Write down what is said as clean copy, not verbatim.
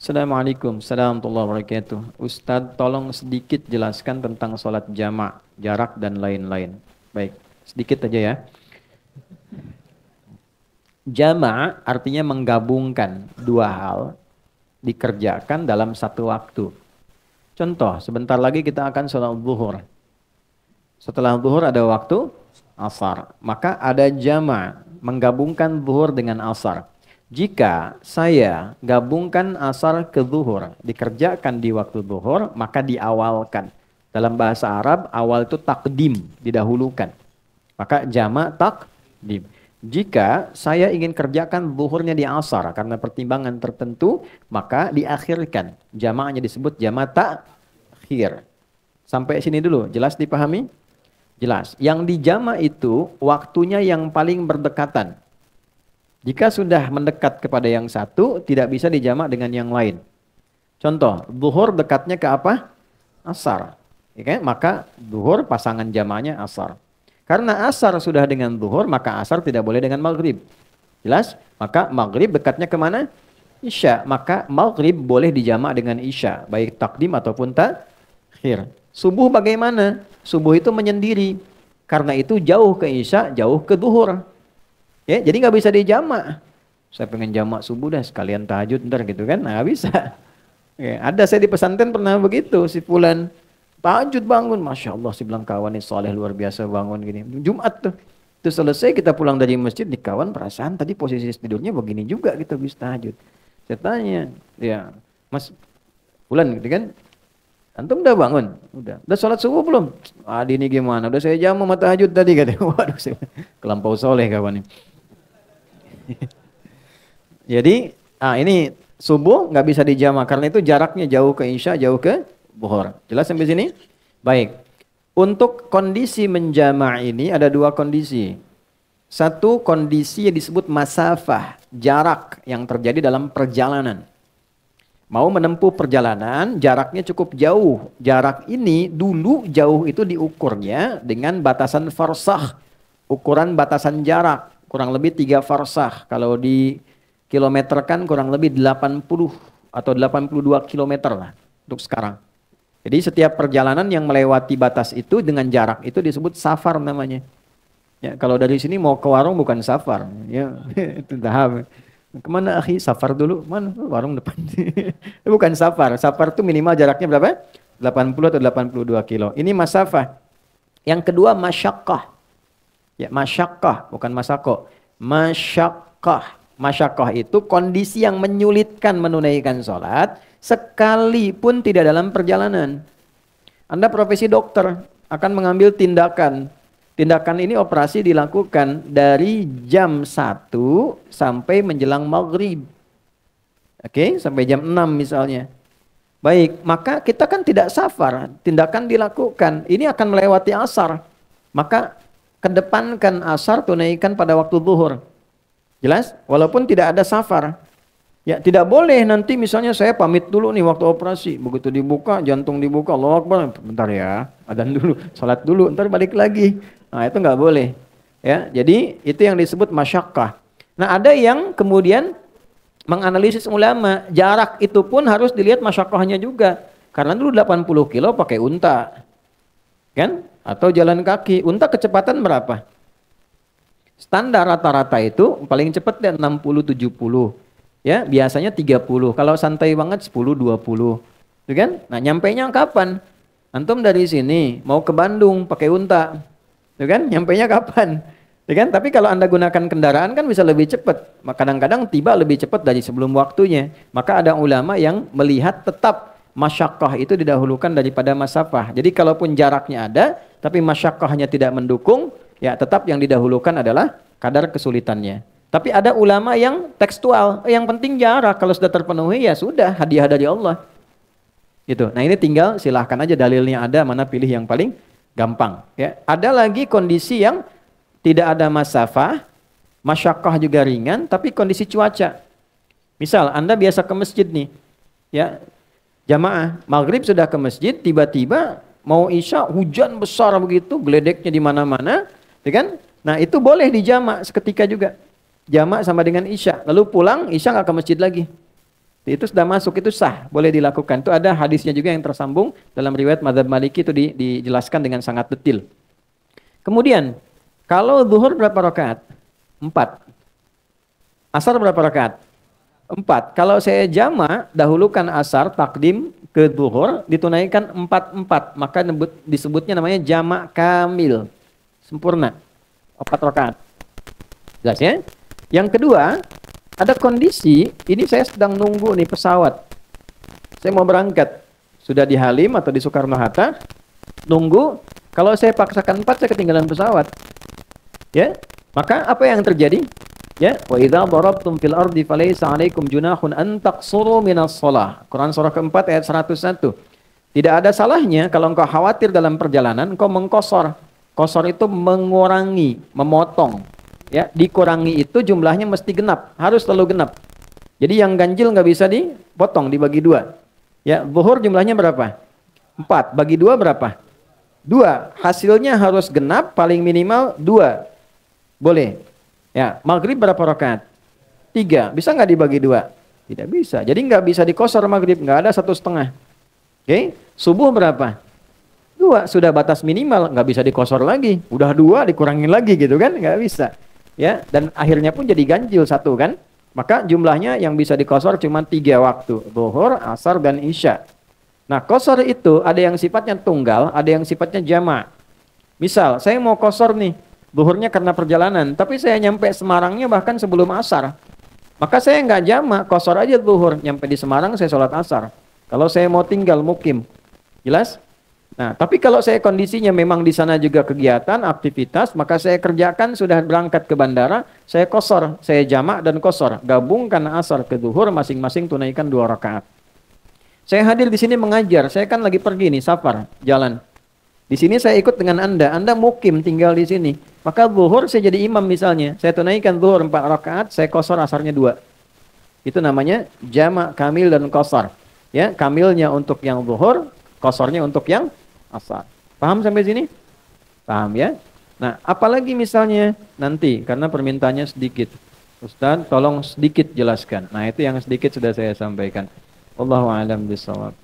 Assalamualaikum warahmatullahi wabarakatuh. Ustadz, tolong sedikit jelaskan tentang sholat jamak, jarak dan lain-lain. Baik, sedikit aja ya. Jamak artinya menggabungkan dua hal dikerjakan dalam satu waktu. Contoh, sebentar lagi kita akan sholat zuhur. Setelah zuhur ada waktu asar. Maka ada jamak, menggabungkan zuhur dengan asar. Jika saya gabungkan asar ke zuhur, dikerjakan di waktu zuhur, maka diawalkan. Dalam bahasa Arab, awal itu takdim, didahulukan. Maka jamak takdim. Jika saya ingin kerjakan zuhurnya di asar karena pertimbangan tertentu, maka diakhirkan. Jamaknya disebut jamak takhir. Sampai sini dulu, jelas dipahami? Jelas. Yang dijamak itu waktunya yang paling berdekatan. Jika sudah mendekat kepada yang satu, tidak bisa dijamak dengan yang lain. Contoh, zuhur dekatnya ke apa? Asar. Ya kan? Maka zuhur pasangan jamaknya asar. Karena asar sudah dengan zuhur, maka asar tidak boleh dengan maghrib. Jelas? Maka maghrib dekatnya kemana? Isya. Maka maghrib boleh dijamak dengan isya. Baik takdim ataupun takhir. Subuh bagaimana? Subuh itu menyendiri. Karena itu jauh ke isya, jauh ke zuhur. Ya, jadi nggak bisa dijamak. Saya pengen jamak subuh dah sekalian tahajud ntar gitu kan, nggak bisa. Ya, ada saya di pesantren pernah begitu, si fulan tahajud bangun, masya Allah si bilang kawan ini soleh luar biasa bangun gini. Jumat tuh, itu selesai kita pulang dari masjid di kawan perasaan tadi posisi tidurnya begini juga kita bisa tahajud. Saya tanya, ya Mas fulan gitu kan, antum udah bangun? Udah sholat subuh belum? Adi ini gimana? Udah saya jamu sama tahajud tadi katanya. Waduh, kelampau soleh kawan ini. Jadi ini subuh nggak bisa dijamak karena itu jaraknya jauh ke isya, jauh ke zuhur. Jelas sampai sini? Baik. Untuk kondisi menjamak ini ada dua kondisi. Satu kondisi yang disebut masafah, jarak yang terjadi dalam perjalanan. Mau menempuh perjalanan, jaraknya cukup jauh. Jarak ini dulu jauh itu diukurnya dengan batasan farsakh, ukuran batasan jarak. Kurang lebih 3 farsakh. Kalau di kilometerkan kurang lebih 80 atau 82 kilometer lah untuk sekarang. Jadi setiap perjalanan yang melewati batas itu dengan jarak itu disebut safar namanya. Ya, kalau dari sini mau ke warung bukan safar. Ya, itu tahap. Kemana akhi? Safar dulu. Mana? Warung depan. Bukan safar. Safar itu minimal jaraknya berapa? 80 atau 82 kilo. Ini masafah. Yang kedua masyaqqah. Ya, masyaqqah, bukan masako. Masyaqqah. Masyaqqah itu kondisi yang menyulitkan menunaikan sholat sekalipun tidak dalam perjalanan. Anda profesi dokter akan mengambil tindakan. Tindakan ini operasi dilakukan dari jam 1 sampai menjelang maghrib. Oke, sampai jam 6 misalnya. Baik, maka kita kan tidak safar. Tindakan dilakukan. Ini akan melewati asar. Maka kedepankan asar, tunaikan pada waktu zuhur. Jelas? Walaupun tidak ada safar. Ya, tidak boleh nanti misalnya saya pamit dulu nih waktu operasi. Begitu dibuka, jantung dibuka, Allahu Akbar. Bentar ya, adzan dulu, salat dulu, ntar balik lagi. Nah, itu nggak boleh. Ya, jadi itu yang disebut masyaqqah. Nah, ada yang kemudian menganalisis ulama, jarak itu pun harus dilihat masyaqqahnya juga. Karena dulu 80 kilo pakai unta. Kan? Atau jalan kaki. Unta kecepatan berapa? Standar rata-rata itu paling cepat deh 60-70. Ya, biasanya 30. Kalau santai banget 10-20. Itu kan? Nah, nyampainya kapan? Antum dari sini mau ke Bandung pakai unta. Itu kan? Nyampainya kapan? Itu kan? Tapi kalau Anda gunakan kendaraan kan bisa lebih cepat. Kadang-kadang tiba lebih cepat dari sebelum waktunya. Maka ada ulama yang melihat tetap masyaqqah itu didahulukan daripada masafah. Jadi kalaupun jaraknya ada, tapi masyaqqahnya tidak mendukung, ya tetap yang didahulukan adalah kadar kesulitannya. Tapi ada ulama yang tekstual, yang penting jarak, kalau sudah terpenuhi ya sudah, hadiah dari Allah. Gitu. Nah, ini tinggal silahkan aja dalilnya ada, mana pilih yang paling gampang. Ya. Ada lagi kondisi yang tidak ada masafah, masyaqqah juga ringan, tapi kondisi cuaca. Misal Anda biasa ke masjid nih, ya jamaah, maghrib sudah ke masjid, tiba-tiba mau isya hujan besar begitu, geledeknya di mana-mana, ya kan? Nah, itu boleh dijamak seketika juga. Jamak sama dengan isya. Lalu pulang, isya nggak ke masjid lagi. Itu sudah masuk, itu sah, boleh dilakukan. Itu ada hadisnya juga yang tersambung dalam riwayat mazhab Maliki itu dijelaskan dengan sangat detail. Kemudian, kalau zuhur berapa rakaat? 4. Asar berapa rakaat? 4. Kalau saya jama, dahulukan asar, takdim ke zuhur, ditunaikan 4-4. Maka disebutnya namanya jamak kamil. Sempurna. 4 rakaat. Jelas ya? Yang kedua, ada kondisi, ini saya sedang nunggu nih pesawat. Saya mau berangkat. Sudah di Halim atau di Soekarno-Hatta, nunggu. Kalau saya paksakan 4, saya ketinggalan pesawat. Ya, maka apa yang terjadi? Ya, wa idza darabtum fil ardi falaysa 'alaikum junahun an taqsuru minas shalah. Quran surah keempat ayat 101. Tidak ada salahnya kalau engkau khawatir dalam perjalanan engkau mengkosor. Kosor itu mengurangi, memotong. Ya, dikurangi itu jumlahnya mesti genap, harus selalu genap. Jadi yang ganjil nggak bisa dipotong, dibagi 2. Ya, zuhur jumlahnya berapa? 4, bagi 2 berapa? 2. Hasilnya harus genap, paling minimal 2. Boleh. Ya, maghrib berapa rakaat? 3. Bisa nggak dibagi 2? Tidak bisa. Jadi nggak bisa dikosor maghrib, nggak ada 1,5. Oke, subuh berapa? 2. Sudah batas minimal, nggak bisa dikosor lagi. Udah 2 dikurangin lagi gitu kan? Nggak bisa. Ya, dan akhirnya pun jadi ganjil 1 kan? Maka jumlahnya yang bisa dikosor cuma 3 waktu, zuhur, asar, dan isya. Nah, kosor itu ada yang sifatnya tunggal, ada yang sifatnya jama'. Misal, saya mau kosor nih, zuhurnya karena perjalanan, tapi saya nyampe Semarangnya bahkan sebelum asar. Maka saya nggak jama', kosor aja zuhur. Nyampe di Semarang saya sholat asar. Kalau saya mau tinggal mukim, jelas? Nah, tapi kalau saya kondisinya memang di sana juga kegiatan, aktivitas, maka saya kerjakan sudah berangkat ke bandara, saya kosor, saya jama' dan kosor. Gabungkan asar ke zuhur, masing-masing tunaikan 2 rakaat. Saya hadir di sini mengajar, saya kan lagi pergi nih, safar, jalan. Di sini saya ikut dengan Anda mukim tinggal di sini. Maka zuhur saya jadi imam misalnya. Saya tunaikan zuhur 4 rakaat, saya kosor asarnya 2. Itu namanya jamak kamil dan kosor. Ya, kamilnya untuk yang zuhur, kosornya untuk yang asar. Paham sampai sini? Paham ya? Nah, apalagi misalnya nanti karena permintaannya sedikit. Ustaz, tolong sedikit jelaskan. Nah, itu yang sedikit sudah saya sampaikan. Wallahu a'lam bishawab.